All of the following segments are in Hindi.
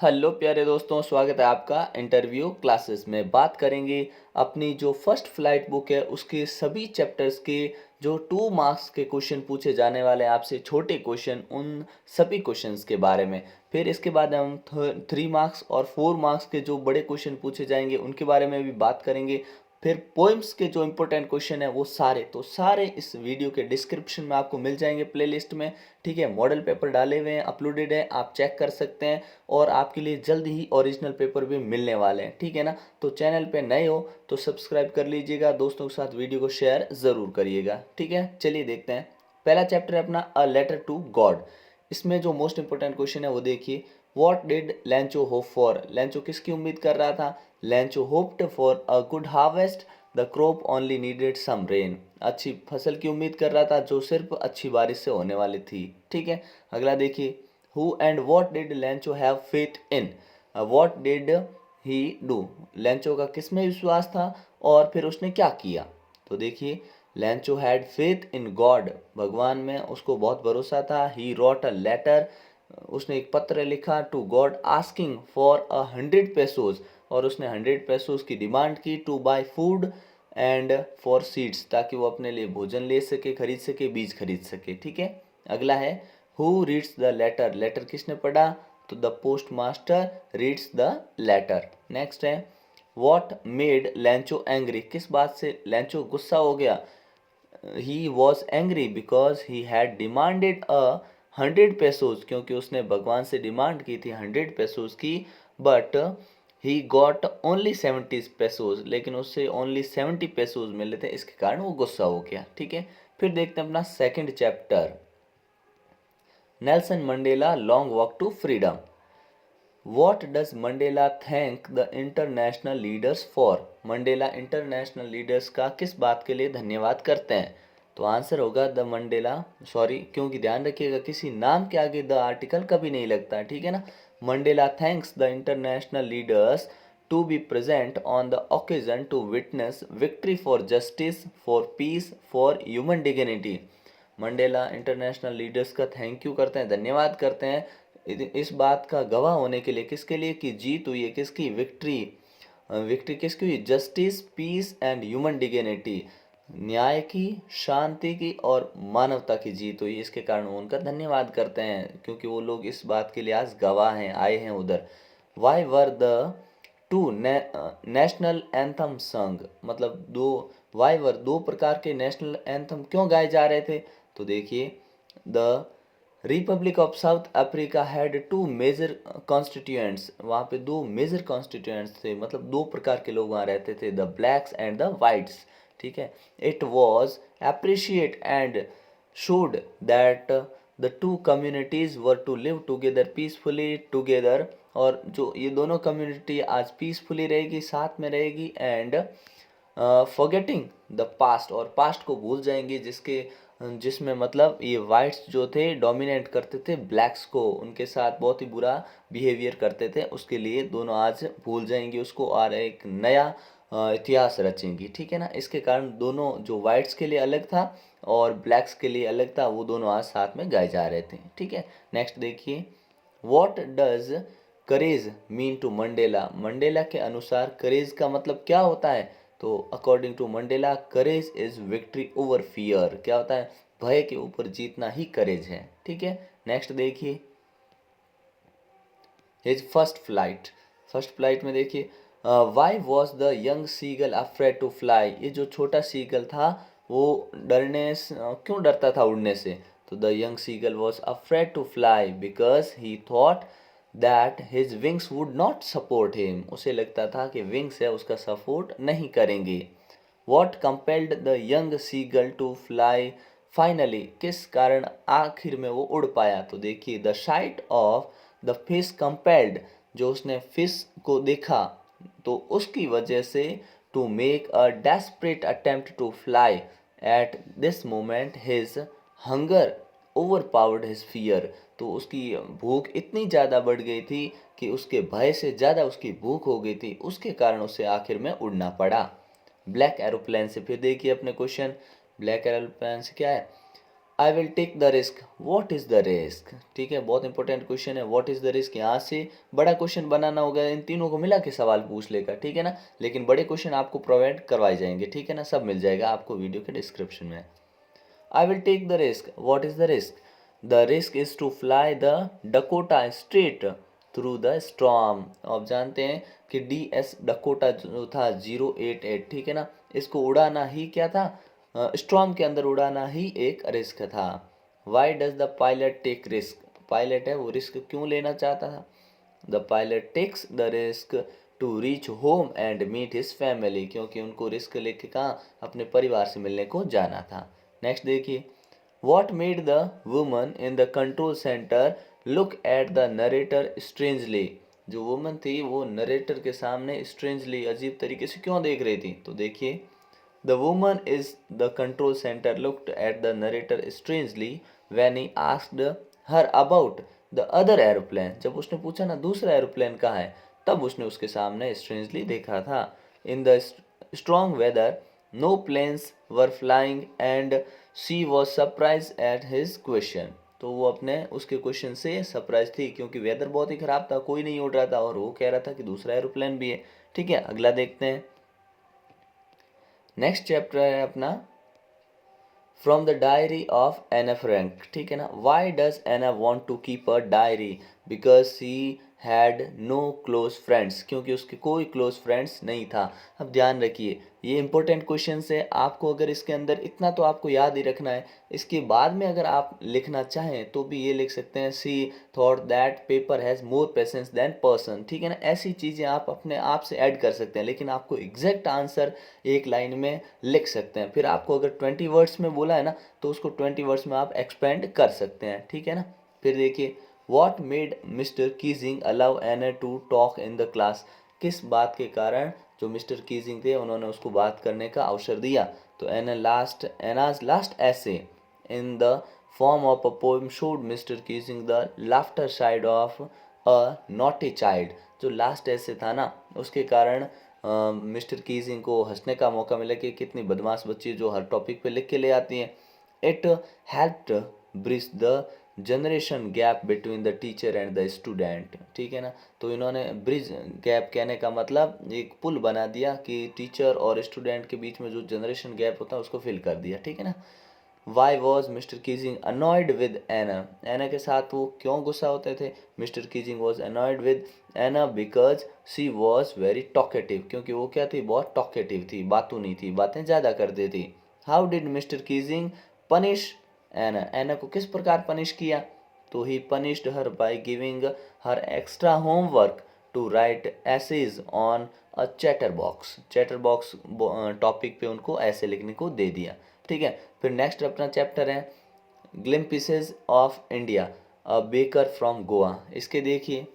हेलो प्यारे दोस्तों, स्वागत है आपका इंटरव्यू क्लासेस में। बात करेंगे अपनी जो फर्स्ट फ्लाइट बुक है उसके सभी चैप्टर्स के जो 2 मार्क्स के क्वेश्चन पूछे जाने वाले हैं आपसे, छोटे क्वेश्चन, उन सभी क्वेश्चंस के बारे में। फिर इसके बाद हम 3 मार्क्स और 4 मार्क्स के जो बड़े क्वेश्चन पूछे जाएंगे उनके बारे में भी बात करेंगे। फिर पोएम्स के जो इंपॉर्टेंट क्वेश्चन है वो सारे इस वीडियो के डिस्क्रिप्शन में आपको मिल जाएंगे प्लेलिस्ट में। ठीक है, मॉडल पेपर डाले हुए हैं, अपलोडेड है, आप चेक कर सकते हैं। और आपके लिए जल्द ही ओरिजिनल पेपर भी मिलने वाले हैं, ठीक है ना। तो चैनल पे नए हो तो सब्सक्राइब कर लीजिएगा, दोस्तों के साथ वीडियो को शेयर ज़रूर करिएगा। ठीक है, चलिए देखते हैं। पहला चैप्टर है अपना अ लेटर टू गॉड। इसमें जो मोस्ट इंपोर्टेंट क्वेश्चन है वो देखिए, what did Lencho hope for. Lencho किसकी उम्मीद कर रहा था? Lencho hoped for a good harvest, the crop only needed some rain. अच्छी फसल की उम्मीद कर रहा था जो सिर्फ अच्छी बारिश से होने वाली थी। ठीक है, अगला देखिए, who and what did Lancho have faith in? What did he do? लैंचो का किस में विश्वास था और फिर उसने क्या किया? तो देखिए, लैंचो हैड फेथ इन गॉड, भगवान में उसको बहुत भरोसा था। ही wrote a letter, उसने एक पत्र लिखा to God asking for 100 pesos, और उसने 100 पेसोज की डिमांड की to buy food and for seeds, ताकि वो अपने लिए भोजन ले सके, खरीद सके, बीज खरीद सके। ठीक है, अगला है who reads the letter. Letter किसने पढ़ा? तो the post master reads the letter. Next है वॉट मेड लैंचो एंग्री। किस बात से लैंचो गुस्सा हो गया? He was angry because he had demanded 100 pesos, क्योंकि उसने भगवान से डिमांड की थी 100 पेसोज की, बट ही गॉट ओनली 70 पेसोज, लेकिन उससे ओनली 70 पेसोज मिले थे, इसके कारण वो गुस्सा हो गया। ठीक है, फिर देखते हैं अपना second chapter, Nelson Mandela long walk to freedom. What does Mandela thank the international leaders for. Mandela international leaders का किस बात के लिए धन्यवाद करते हैं? तो आंसर होगा द मंडेला, सॉरी, क्योंकि ध्यान रखिएगा किसी नाम के आगे द आर्टिकल कभी नहीं लगता, ठीक है ना। Mandela thanks the international leaders to be present on the occasion to witness victory for justice, for peace, for human dignity. Mandela international leaders का थैंक यू करते हैं, धन्यवाद करते हैं इस बात का गवाह होने के लिए, किसके लिए? कि जीत हुई है किसकी? विक्ट्री। विक्ट्री किसकी हुई? Justice, peace and human dignity, न्याय की, शांति की और मानवता की जीत हुई। इसके कारण वो उनका धन्यवाद करते हैं, क्योंकि वो लोग इस बात के लिए आज गवाह हैं, आए हैं उधर। Why were the two national anthem संग, मतलब दो, वाई वर, दो प्रकार के नेशनल एंथम क्यों गाए जा रहे थे? तो देखिए, the Republic of South Africa had two major constituents, वहाँ पे दो मेजर कॉन्स्टिट्यूएंट्स थे, मतलब दो प्रकार के लोग वहाँ रहते थे, the blacks and the whites. ठीक है, it was appreciate and showed that the two communities were to live together peacefully together, और जो ये दोनों कम्युनिटी आज पीसफुली रहेगी, साथ में रहेगी, एंड फॉरगेटिंग द पास्ट, और पास्ट को भूल जाएंगे, जिसमें मतलब ये वाइट्स जो थे डोमिनेट करते थे ब्लैक्स को, उनके साथ बहुत ही बुरा बिहेवियर करते थे, उसके लिए दोनों आज भूल जाएंगे उसको और एक नया इतिहास रचेंगी। ठीक है ना, इसके कारण दोनों, जो वाइट्स के लिए अलग था और ब्लैक्स के लिए अलग था, वो दोनों आज साथ में गाए जा रहे थे। ठीक है, नेक्स्ट देखिए, what does courage mean to Mandela. Mandela के अनुसार करेज का मतलब क्या होता है? तो according to Mandela, courage is victory over fear. क्या होता है? भय के ऊपर जीतना ही करेज है। ठीक है, नेक्स्ट देखिए, his first flight. First flight में देखिए, why was the young seagull afraid to fly. ये जो छोटा सीगल था वो क्यों डरता था उड़ने से? तो the young seagull was afraid to fly because he thought that his wings would not support him. उसे लगता था कि विंग्स है उसका सपोर्ट नहीं करेंगे। What compelled the young seagull to fly finally. किस कारण आखिर में वो उड़ पाया? तो देखिए, the sight of the fish compelled, जो उसने फिश को देखा तो उसकी वजह से, to make a desperate attempt to fly at this moment his hunger overpowered his fear. तो उसकी भूख इतनी ज़्यादा बढ़ गई थी कि उसके भय से ज़्यादा उसकी भूख हो गई थी, उसके कारण उसे आखिर में उड़ना पड़ा। ब्लैक एरोप्लेन से फिर देखिए अपने क्वेश्चन, ब्लैक एरोप्लेन से क्या है? I will take the risk, what is the risk. ठीक है, बहुत इंपॉर्टेंट क्वेश्चन है, वॉट इज़ द रिस्क। यहाँ से बड़ा क्वेश्चन बनाना होगा, इन तीनों को मिला के सवाल पूछ लेगा, ठीक है ना। लेकिन बड़े क्वेश्चन आपको प्रोवाइड करवाए जाएंगे, ठीक है ना, सब मिल जाएगा आपको वीडियो के डिस्क्रिप्शन में। I will take the risk, what is the risk. The risk is to fly the Dakota straight through the storm. आप जानते हैं कि DS डकोटा जो था 088, ठीक है ना, इसको उड़ाना ही क्या था, स्टॉर्म के अंदर उड़ाना ही एक रिस्क था। Why does the pilot take risk, pilot है वो रिस्क क्यों लेना चाहता था। The pilot takes the risk to reach home and meet his family, क्योंकि उनको रिस्क लेके कहाँ, अपने परिवार से मिलने को जाना था। नेक्स्ट देखिए, what made the woman in the control centre look at the narrator strangely. जो वुमन थी वो नरेटर के सामने स्ट्रेंजली, अजीब तरीके से क्यों देख रही थी, तो देखिए, the woman is the control centre looked at the narrator strangely when he asked her about the other aeroplane. जब उसने पूछा ना दूसरा एरोप्लेन कहाँ है, तब उसने उसके सामने स्ट्रेंजली देखा था। In the strong weather no planes were flying and she was surprise at his question. तो वो अपने उसके क्वेश्चन से सरप्राइज थी, क्योंकि वेदर बहुत ही खराब था, कोई नहीं उड़ रहा था, और वो कह रहा था कि दूसरा एरोप्लेन भी है। ठीक है, अगला देखते हैं। नेक्स्ट चैप्टर है अपना from the diary of Anne Frank. ठीक है ना, why does Anne want to keep a diary, because she had no close friends, क्योंकि उसके कोई क्लोज फ्रेंड्स नहीं था। अब ध्यान रखिए, ये इंपॉर्टेंट क्वेश्चन है, आपको अगर इसके अंदर इतना तो आपको याद ही रखना है। इसके बाद में अगर आप लिखना चाहें तो भी ये लिख सकते हैं, she thought that paper has more patience than person. ठीक है ना, ऐसी चीज़ें आप अपने आप से ऐड कर सकते हैं, लेकिन आपको एग्जैक्ट आंसर एक लाइन में लिख सकते हैं। फिर आपको अगर 20 वर्ड्स में बोला है ना, तो उसको 20 वर्ड्स में आप एक्सपेंड कर सकते हैं, ठीक है ना। फिर देखिए, what made Mr Keesing allow Anne to talk in the class. किस बात के कारण जो मिस्टर कीजिंग थे उन्होंने उसको बात करने का अवसर दिया। तो एनाज लास्ट ऐसे in the form of a poem showed mister Keesing the laughter side of a naughty child. जो लास्ट ऐसे था ना, उसके कारण मिस्टर कीजिंग को हंसने का मौका मिला कि कितनी बदमाश बच्ची जो हर टॉपिक पे लिख के ले आती हैं। It helped bridge the generation gap between the teacher and the student. ठीक है ना, तो इन्होंने ब्रिज गैप कहने का मतलब एक पुल बना दिया कि टीचर और स्टूडेंट के बीच में जो जनरेशन गैप होता है उसको फिल कर दिया, ठीक है ना। Why was Mr Keesing annoyed with Anna, Anna के साथ वो क्यों गुस्सा होते थे। Mr Keesing was annoyed with Anna because she was very talkative, क्योंकि वो क्या थी, बहुत टॉकेटिव थी, बातूनी थी, बातें ज़्यादा करती थी। How did Mr Keesing punish Anna, Anna को किस प्रकार पनिश किया, तो he punished her by giving her extra homework to write essays on a chatter box. Chatter box topic पे उनको ऐसे लिखने को दे दिया, ठीक है। फिर नेक्स्ट अपना चैप्टर है glimpses of India, a baker from Goa. इसके देखिए,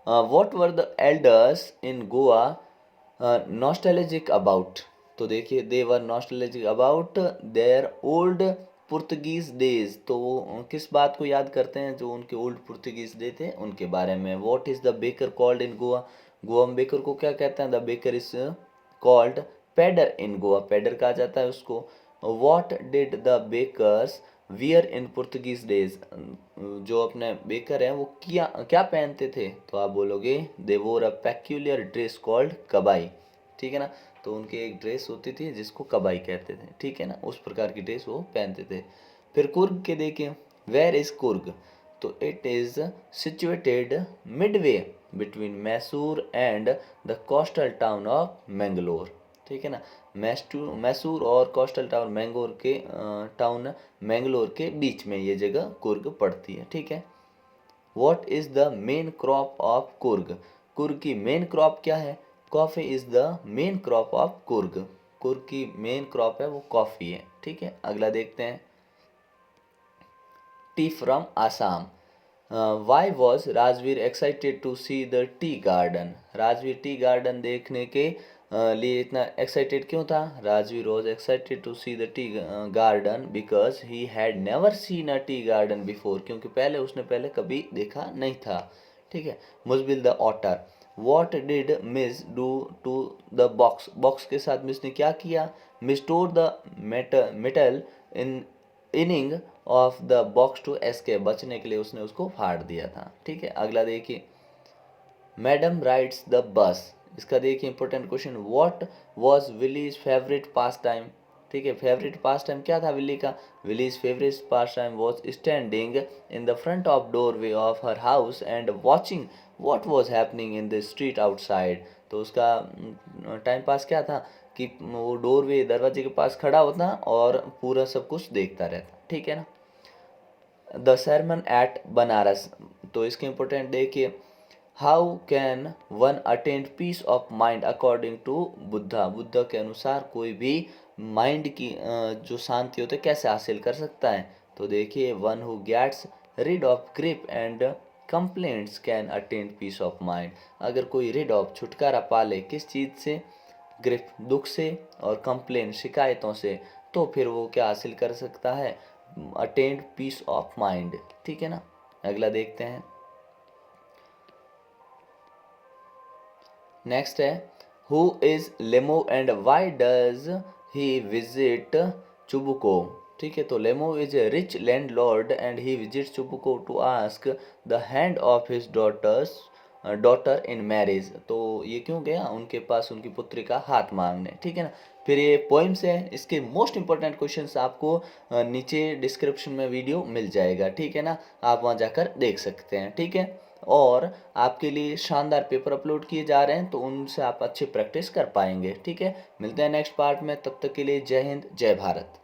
what were the elders in Goa nostalgic about. तो देखिए, they were nostalgic about their old Portuguese days. तो वो किस बात को याद करते हैं, जो उनके ओल्ड पुर्तगीज डे थे उनके बारे में। What is the baker called in Goa, Goa में बेकर को क्या कहते हैं, the baker is called pader in Goa, pader कहा जाता है उसको। What did the bakers wear in Portuguese days, जो अपने बेकर हैं वो क्या क्या पहनते थे, तो आप बोलोगे दे वोर अ पेक्यूलियर ड्रेस कॉल्ड कबाई। ठीक है ना, तो उनकी एक ड्रेस होती थी जिसको कबाई कहते थे, ठीक है ना, उस प्रकार की ड्रेस वो पहनते थे। फिर कुर्ग के देखें, वेयर इज कुर्ग, तो it is situated Midway between Mysore and the coastal town of Mangalore. ठीक है ना, मैसूर और कोस्टल टाउन मैंगलोर के टाउन मैंगलोर के बीच में ये जगह कुर्ग पड़ती है, ठीक है। What is the main crop of Coorg, Coorg की मेन क्रॉप क्या है, coffee is the main crop of Coorg, Coorg की मेन क्रॉप है वो कॉफी है, ठीक है। अगला देखते हैं, tea from Assam. Why was Rajvir excited to see the tea garden, Rajvir tea garden देखने के लिए इतना एक्साइटेड क्यों था। Rajvir was excited to see the tea garden because he had never seen a tea garden before, क्योंकि पहले कभी देखा नहीं था, ठीक है। Mijbil the otter, what did Mij do to the box, box के साथ मिस ने क्या किया, Mij store the metal in inning of the box to escape, बचने के लिए उसने उसको फाड़ दिया था। ठीक है, अगला देखिए, मैडम राइड्स द बस, इसका देखिए important question, what was Willie's favourite pastime. ठीक है, फेवरेट पास टाइम क्या था विली का? Willie's favourite pastime was standing in the front of doorway of her house and watching what was happening in the street outside. तो उसका टाइम पास क्या था कि वो डोरवे, दरवाजे के पास खड़ा होता और पूरा सब कुछ देखता रहता। ठीक है ना। द सरमन एट बनारस, तो इसके इंपॉर्टेंट देखिए, how can one attend peace of mind according to Buddha, Buddha के अनुसार कोई भी माइंड की जो शांति होती है कैसे हासिल कर सकता है? तो देखिए, one who gets rid of grip and complaints can attend peace of mind. अगर कोई rid ऑफ छुटकारा पा ले किस चीज़ से? ग्रिप दुख से, और कंप्लेन शिकायतों से, तो फिर वो क्या हासिल कर सकता है? Attain peace of mind. ठीक है ना। अगला देखते हैं, नेक्स्ट है, who is Lomov and why does he visit Chubukov. ठीक है, तो Lomov is a rich landlord and he visit Chubukov to ask the hand of his daughter in marriage. तो ये क्यों गया उनके पास उनकी पुत्री का हाथ मांगने? ठीक है ना। फिर ये पोइम्स है, इसके मोस्ट इंपॉर्टेंट क्वेश्चंस आपको नीचे डिस्क्रिप्शन में वीडियो मिल जाएगा। ठीक है ना, आप वहाँ जाकर देख सकते हैं। ठीक है, और आपके लिए शानदार पेपर अपलोड किए जा रहे हैं, तो उनसे आप अच्छी प्रैक्टिस कर पाएंगे। ठीक है, मिलते हैं नेक्स्ट पार्ट में, तब तक के लिए जय हिंद जय भारत।